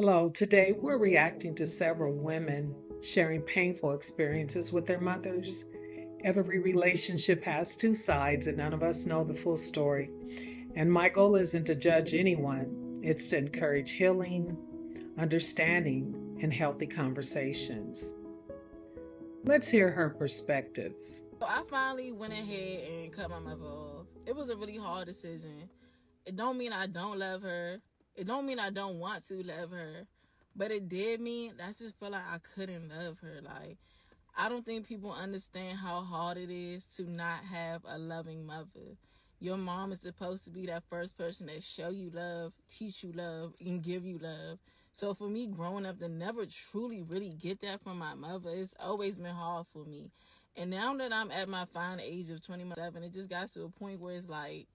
Hello, today we're reacting to several women sharing painful experiences with their mothers. Every relationship has two sides, and none of us know the full story. And my goal isn't to judge anyone, it's to encourage healing, understanding, and healthy conversations. Let's hear her perspective. So I finally went ahead and cut my mother off. It was a really hard decision. It don't mean I don't love her. It don't mean I don't want to love her. But it did mean I just felt like I couldn't love her. Like, I don't think people understand how hard it is to not have a loving mother. Your mom is supposed to be that first person that show you love, teach you love, and give you love. So for me growing up to never truly really get that from my mother, it's always been hard for me. And now that I'm at my fine age of 27, it just got to a point where it's like,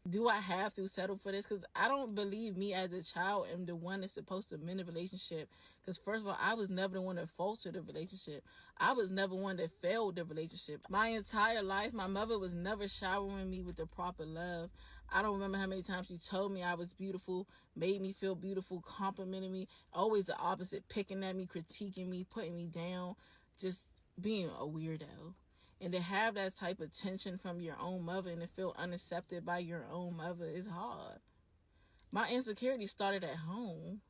do I have to settle for this? Because I don't believe me as a child am the one that's supposed to mend a relationship. Because first of all, I was never the one that faltered the relationship. I was never one that failed the relationship. My entire life, my mother was never showering me with the proper love. I don't remember how many times she told me I was beautiful, made me feel beautiful, complimented me. Always the opposite, picking at me, critiquing me, putting me down, just being a weirdo. And to have that type of tension from your own mother and to feel unaccepted by your own mother is hard. My insecurity started at home.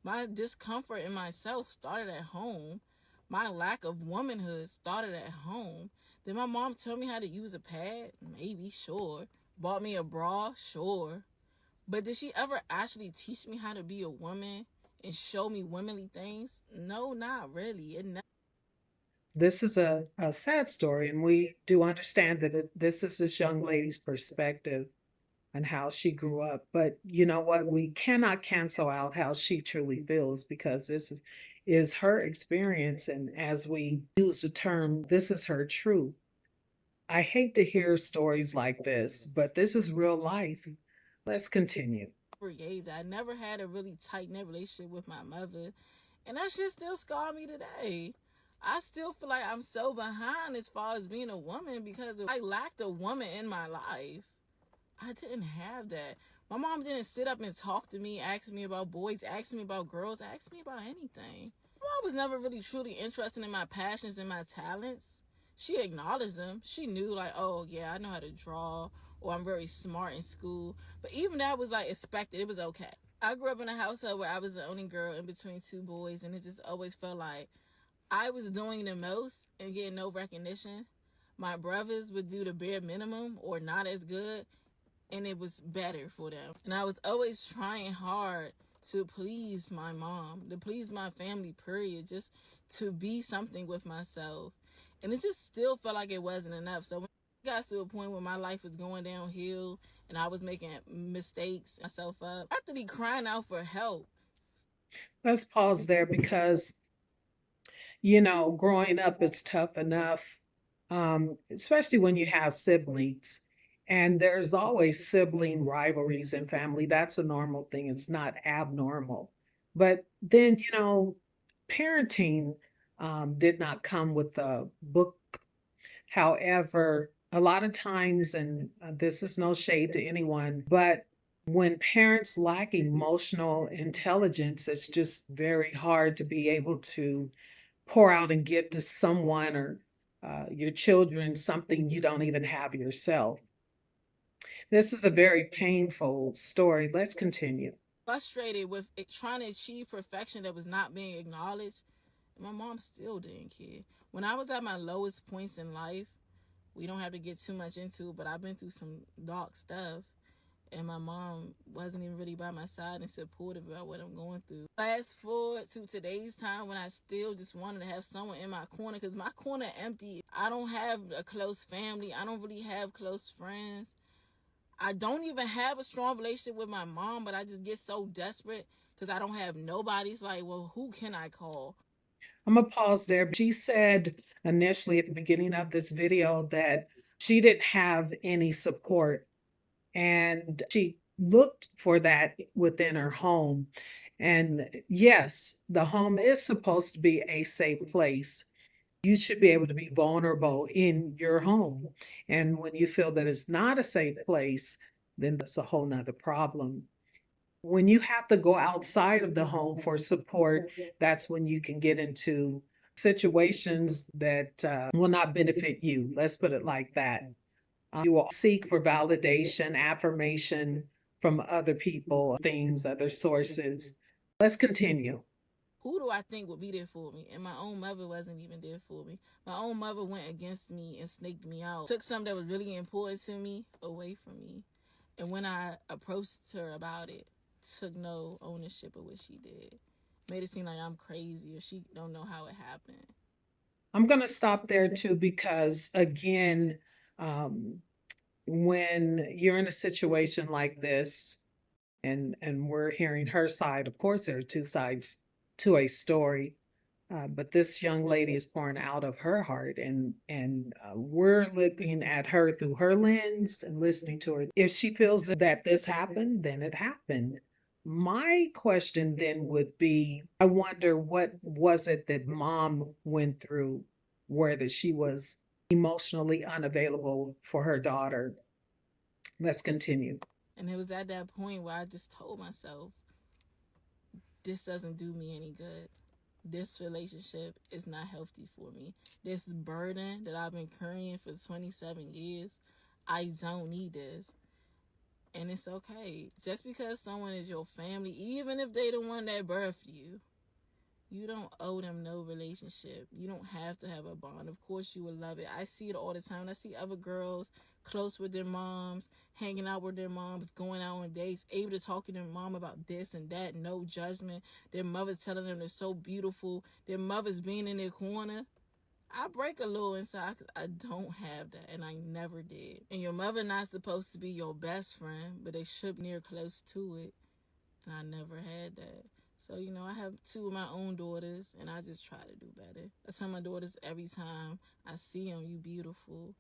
My discomfort in myself started at home. My lack of womanhood started at home. Did my mom tell me how to use a pad? Maybe, sure. Bought me a bra? Sure. But did she ever actually teach me how to be a woman and show me womanly things? No, not really. This is a sad story, and we do understand that this is this young lady's perspective and how she grew up. But you know what? We cannot cancel out how she truly feels because is her experience. And as we use the term, this is her truth. I hate to hear stories like this, but this is real life. Let's continue. Gave that. I never had a really tight knit relationship with my mother, and that shit still scar me today. I still feel like I'm so behind as far as being a woman because I lacked a woman in my life. I didn't have that. My mom didn't sit up and talk to me, ask me about boys, ask me about girls, ask me about anything. My mom was never really truly interested in my passions and my talents. She acknowledged them. She knew, like, oh, yeah, I know how to draw, or I'm very smart in school. But even that was, like, expected. It was okay. I grew up in a household where I was the only girl in between two boys, and it just always felt like I was doing the most and getting no recognition. My brothers would do the bare minimum or not as good, and it was better for them. And I was always trying hard to please my mom, to please my family, period, just to be something with myself. And it just still felt like it wasn't enough. So when it got to a point where my life was going downhill and I was making mistakes, myself up, I had to be crying out for help. Let's pause there because, growing up is tough enough, especially when you have siblings. And there's always sibling rivalries in family. That's a normal thing, it's not abnormal. But then, parenting did not come with a book. However, a lot of times, and this is no shade to anyone, but when parents lack emotional intelligence, it's just very hard to be able to pour out and give to someone or your children something you don't even have yourself. This is a very painful story. Let's continue. Frustrated with it, trying to achieve perfection that was not being acknowledged. And my mom still didn't care. When I was at my lowest points in life, we don't have to get too much into it, but I've been through some dark stuff. And my mom wasn't even really by my side and supportive about what I'm going through. Fast forward to today's time when I still just wanted to have someone in my corner because my corner empty. I don't have a close family. I don't really have close friends. I don't even have a strong relationship with my mom, but I just get so desperate because I don't have nobody. It's like, well, who can I call? I'm going to pause there. She said initially at the beginning of this video that she didn't have any support and she looked for that within her home. And yes, the home is supposed to be a safe place. You should be able to be vulnerable in your home. And when you feel that it's not a safe place, then that's a whole nother problem. When you have to go outside of the home for support, that's when you can get into situations that will not benefit you. Let's put it like that. You will seek for validation, affirmation from other people, things, other sources. Let's continue. Who do I think would be there for me? And my own mother wasn't even there for me. My own mother went against me and snaked me out. Took something that was really important to me away from me. And when I approached her about it, took no ownership of what she did. Made it seem like I'm crazy or she don't know how it happened. I'm going to stop there too because, again, um, when you're in a situation like this, and we're hearing her side, of course, there are two sides to a story. But this young lady is pouring out of her heart, and we're looking at her through her lens and listening to her. If she feels that this happened, then it happened. My question then would be, I wonder what was it that mom went through where that she was emotionally unavailable for her daughter. Let's continue. And it was at that point where I just told myself, this doesn't do me any good. This relationship is not healthy for me. This burden that I've been carrying for 27 years, I don't need this. And it's okay. Just because someone is your family, even if they the one that birthed you don't owe them no relationship. You don't have to have a bond. Of course, you would love it. I see it all the time. I see other girls close with their moms, hanging out with their moms, going out on dates, able to talk to their mom about this and that, no judgment. Their mother's telling them they're so beautiful. Their mother's being in their corner. I break a little inside because I don't have that, and I never did. And your mother not supposed to be your best friend, but they should be near close to it. And I never had that. So, I have two of my own daughters, and I just try to do better. I tell my daughters every time I see them, you beautiful.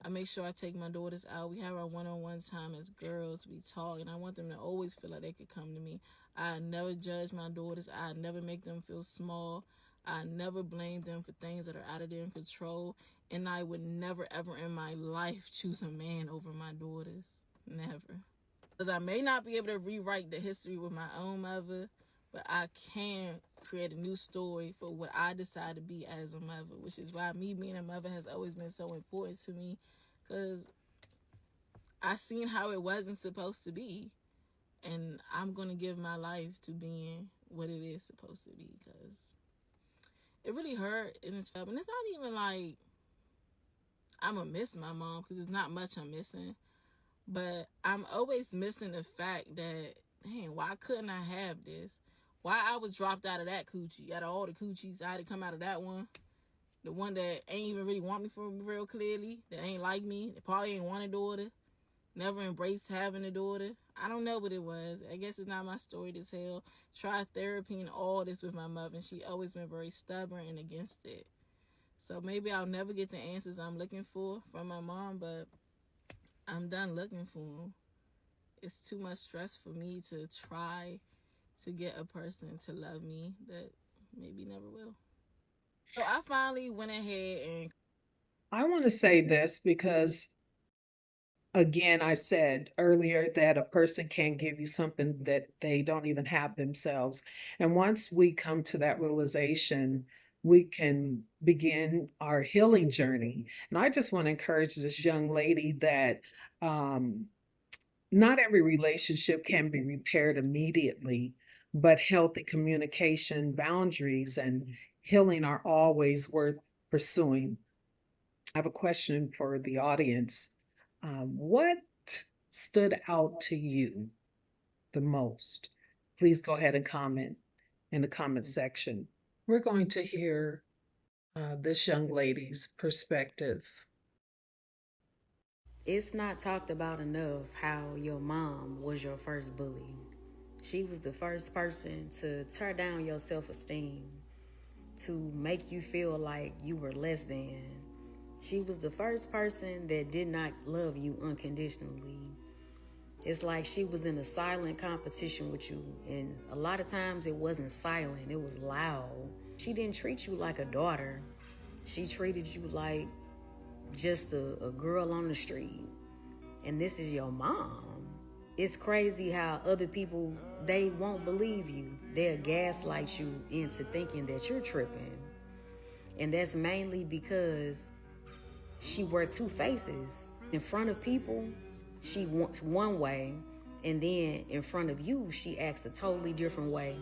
I make sure I take my daughters out. We have our one-on-one time as girls. We talk, and I want them to always feel like they could come to me. I never judge my daughters. I never make them feel small. I never blame them for things that are out of their control. And I would never, ever in my life choose a man over my daughters. Never. Because I may not be able to rewrite the history with my own mother, but I can create a new story for what I decide to be as a mother, which is why me being a mother has always been so important to me, because I seen how it wasn't supposed to be, and I'm going to give my life to being what it is supposed to be, because it really hurt and it's not even like I'm going to miss my mom, because it's not much I'm missing, but I'm always missing the fact that, dang, why couldn't I have this? Why I was dropped out of that coochie, out of all the coochies, I had to come out of that one. The one that ain't even really want me for real clearly, that ain't like me, that probably ain't want a daughter, never embraced having a daughter. I don't know what it was. I guess it's not my story to tell. Tried therapy and all this with my mother, and she always been very stubborn and against it. So maybe I'll never get the answers I'm looking for from my mom, but I'm done looking for them. It's too much stress for me to try to get a person to love me that maybe never will. So I finally went ahead and I want to say this because, again, I said earlier that a person can't give you something that they don't even have themselves. And once we come to that realization, we can begin our healing journey. And I just want to encourage this young lady that um, not every relationship can be repaired immediately, but healthy communication, boundaries, and healing are always worth pursuing. I have a question for the audience. What stood out to you the most? Please go ahead and comment in the comment section. We're going to hear this young lady's perspective. It's not talked about enough how your mom was your first bully. She was the first person to tear down your self esteem, to make you feel like you were less than. She was the first person that did not love you unconditionally. It's like she was in a silent competition with you, and a lot of times it wasn't silent, it was loud. She didn't treat you like a daughter, she treated you like just a girl on the street. And this is your mom. It's crazy how other people, they won't believe you. They'll gaslight you into thinking that you're tripping. And that's mainly because she wear two faces. In front of people, she one way, and then in front of you, she acts a totally different way.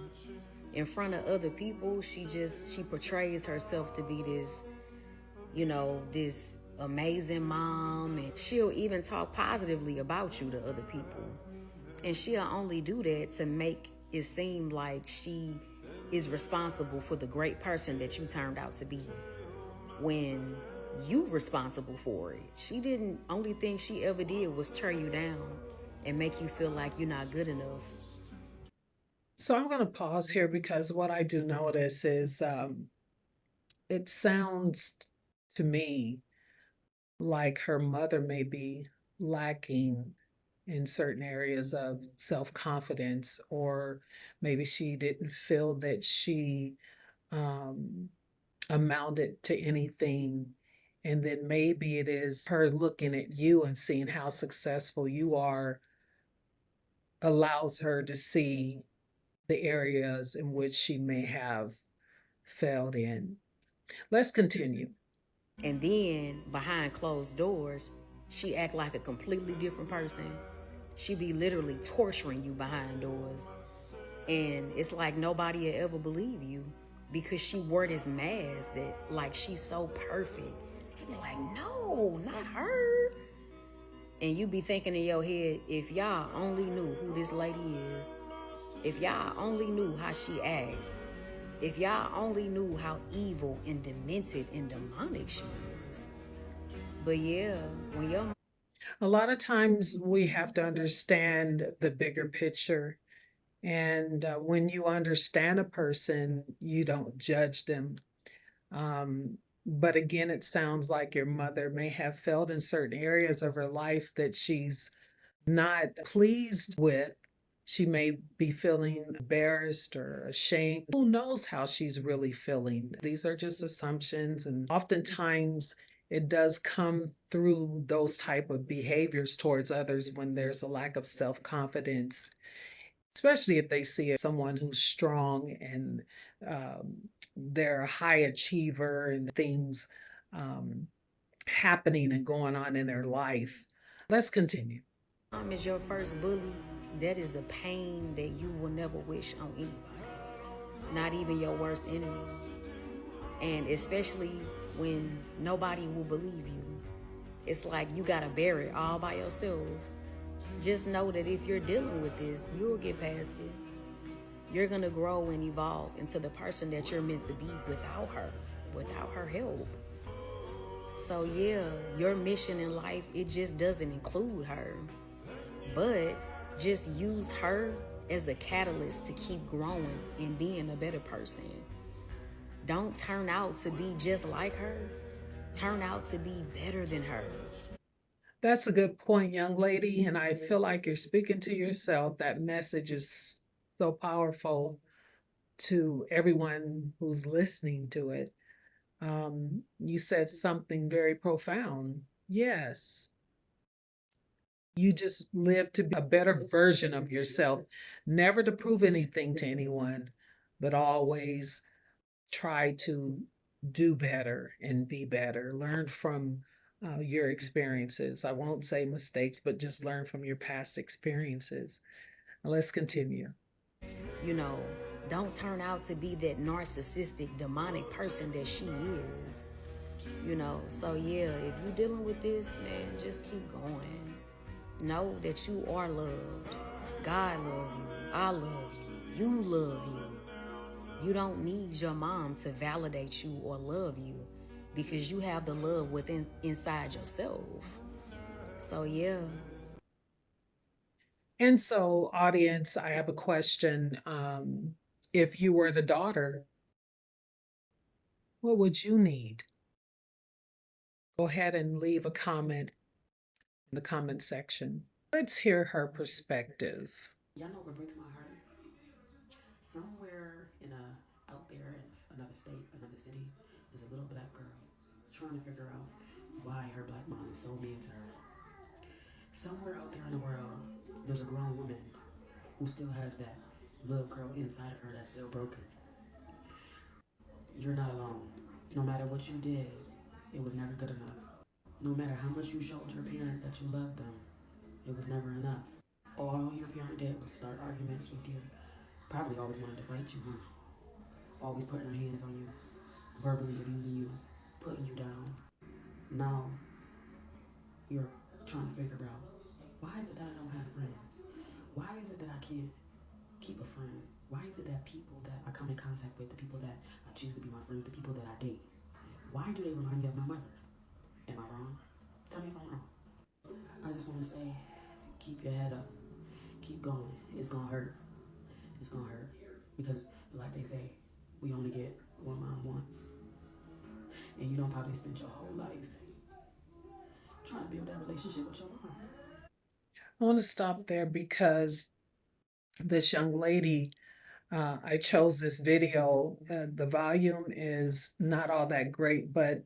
In front of other people, she portrays herself to be this, this amazing mom, and she'll even talk positively about you to other people. And she'll only do that to make it seem like she is responsible for the great person that you turned out to be, when you responsible for it. She didn't, only thing she ever did was tear you down and make you feel like you're not good enough. So I'm going to pause here because what I do notice is it sounds to me like her mother may be lacking in certain areas of self confidence, or maybe she didn't feel that she um, amounted to anything. And then maybe it is her looking at you and seeing how successful you are allows her to see the areas in which she may have failed in. Let's continue. And then behind closed doors, she act like a completely different person. She be literally torturing you behind doors. And it's like nobody will ever believe you because she wore this mask that like she's so perfect. And be like, no, not her. And you be thinking in your head, if y'all only knew who this lady is, if y'all only knew how she act, if y'all only knew how evil and demented and demonic she is. But yeah, when your A lot of times we have to understand the bigger picture. And when you understand a person, you don't judge them. But again, it sounds like your mother may have felt in certain areas of her life that she's not pleased with. She may be feeling embarrassed or ashamed. Who knows how she's really feeling? These are just assumptions, and oftentimes it does come through those type of behaviors towards others when there's a lack of self-confidence, especially if they see someone who's strong and they're a high achiever and things um, happening and going on in their life. Let's continue. mom is your first bully, that is the pain that you will never wish on anybody, not even your worst enemy. And especially when nobody will believe you. It's like you gotta bear it all by yourself. Just know that if you're dealing with this, you'll get past it. You're gonna grow and evolve into the person that you're meant to be without her help. So yeah, your mission in life, it just doesn't include her. But just use her as a catalyst to keep growing and being a better person. Don't turn out to be just like her. Turn out to be better than her. That's a good point, young lady. And I feel like you're speaking to yourself. That message is so powerful to everyone who's listening to it. You said something very profound. Yes, you just live to be a better version of yourself, never to prove anything to anyone, but always try to do better and be better. Learn from your experiences. I won't say mistakes, but just learn from your past experiences. Now, let's continue. You know, don't turn out to be that narcissistic, demonic person that she is. So yeah, if you're dealing with this, man, just keep going. Know that you are loved. God love you. I love you. You love you. You don't need your mom to validate you or love you because you have the love within inside yourself. So yeah, And so, audience, I have a question. If you were the daughter, what would you need? Go ahead and leave a comment in the comment section. Let's hear her perspective. Y'all know what breaks my heart? Somewhere out there in another state, another city, is a little black girl trying to figure out why her black mom is so mean to her. Somewhere out there in the world, there's a grown woman who still has that little girl inside of her that's still broken. You're not alone. No matter what you did, it was never good enough. No matter how much you showed your parent that you loved them, it was never enough. All your parent did was start arguments with you. Probably always wanted to fight you, huh? Always putting her hands on you, verbally abusing you, putting you down. Now you're trying to figure out, why is it that I don't have friends? Why is it that I can't keep a friend? Why is it that people that I come in contact with, the people that I choose to be my friends, the people that I date, why do they remind me of my mother? Am I wrong? Tell me if I'm wrong. I just want to say, keep your head up. Keep going. It's going to hurt. It's going to hurt. Because, like they say, we only get one mom once. And you don't probably spend your whole life trying to build that relationship with your mom. I want to stop there because this young lady, I chose this video. The volume is not all that great, but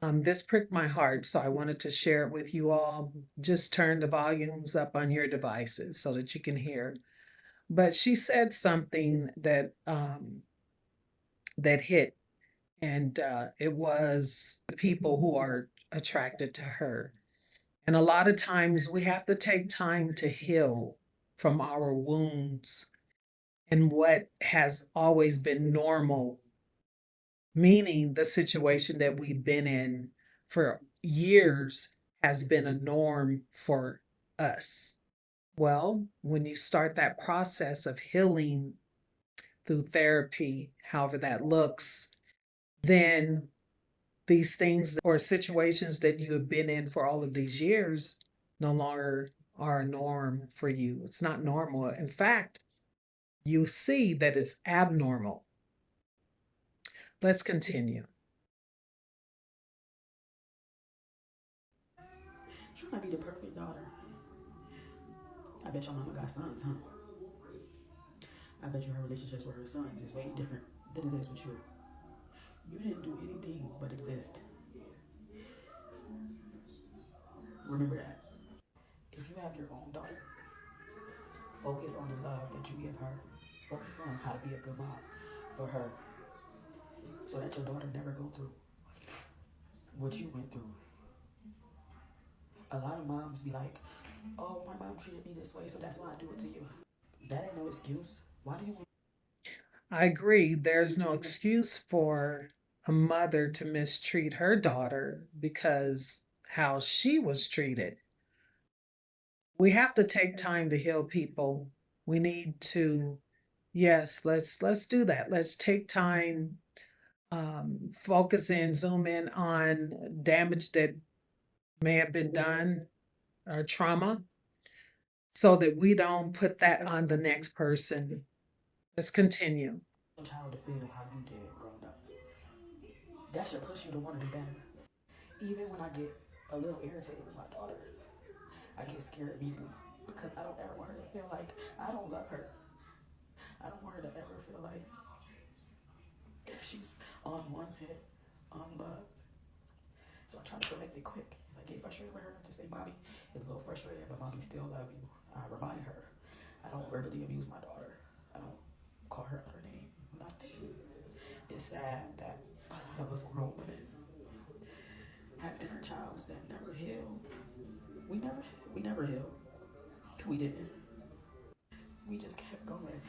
this pricked my heart, so I wanted to share it with you all. Just turn the volumes up on your devices so that you can hear. But she said something that hit, and it was the people who are attracted to her. And a lot of times we have to take time to heal from our wounds and what has always been normal, meaning the situation that we've been in for years has been a norm for us. Well, when you start that process of healing through therapy, however that looks, then these things or situations that you have been in for all of these years no longer are a norm for you. It's not normal. In fact, you see that it's abnormal. Let's continue. Trying to be the perfect daughter. I bet your mama got sons, huh? I bet you her relationships with her sons is way different than it is with you. You didn't do anything but exist. Remember that. If you have your own daughter, focus on the love that you give her. Focus on how to be a good mom for her so that your daughter never go through what you went through. A lot of moms be like, oh, my mom treated me this way, so that's why I do it to you. That ain't no excuse. Why do you want? I agree. There's no excuse for a mother to mistreat her daughter because how she was treated. We have to take time to heal people. We need to, yes, let's do that. Let's take time, focus in, zoom in on damage that may have been done or trauma so that we don't put that on the next person. Let's continue. Your child to feel how you did growing up. That should push you to want to do better. Even when I get a little irritated with my daughter, I get scared immediately because I don't ever want her to feel like I don't love her. I don't want her to ever feel like she's unwanted, unloved. So I try to correct it quick. If I get frustrated with her, I just say, Mommy is a little frustrated, but Mommy still love you. I remind her. I don't verbally abuse my daughter. I don't call her out her name. Nothing. It's sad that a lot of us grown women have inner childs that never heal. We never healed. We didn't. We just kept going.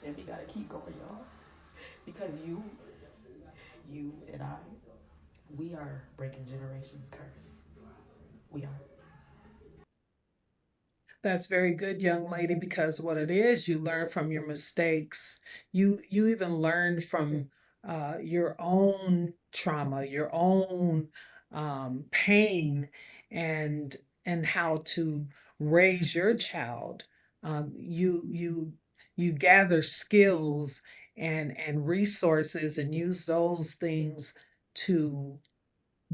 And we gotta keep going, y'all. Because you and I, we are breaking generations curse. We are. That's very good, young lady, because what it is, you learn from your mistakes. You even learn from your own trauma, your own pain, and and how to raise your child. You gather skills and resources and use those things to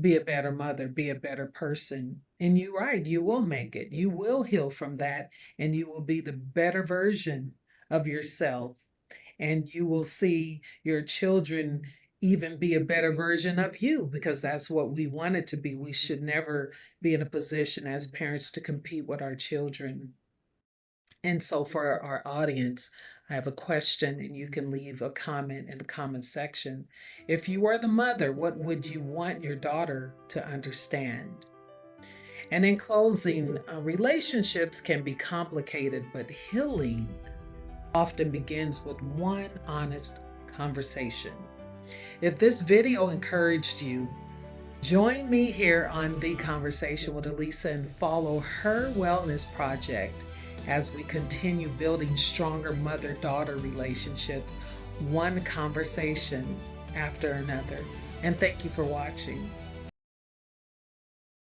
be a better mother, be a better person. And you're right, you will make it. You will heal from that, and you will be the better version of yourself. And you will see your children even be a better version of you, because that's what we want it to be. We should never be in a position as parents to compete with our children. And so, for our audience, I have a question, and you can leave a comment in the comment section. If you were the mother, what would you want your daughter to understand? And in closing, relationships can be complicated, but healing often begins with one honest conversation. If this video encouraged you, join me here on The Conversation with Eleesa and follow her wellness project as we continue building stronger mother-daughter relationships, one conversation after another. And thank you for watching.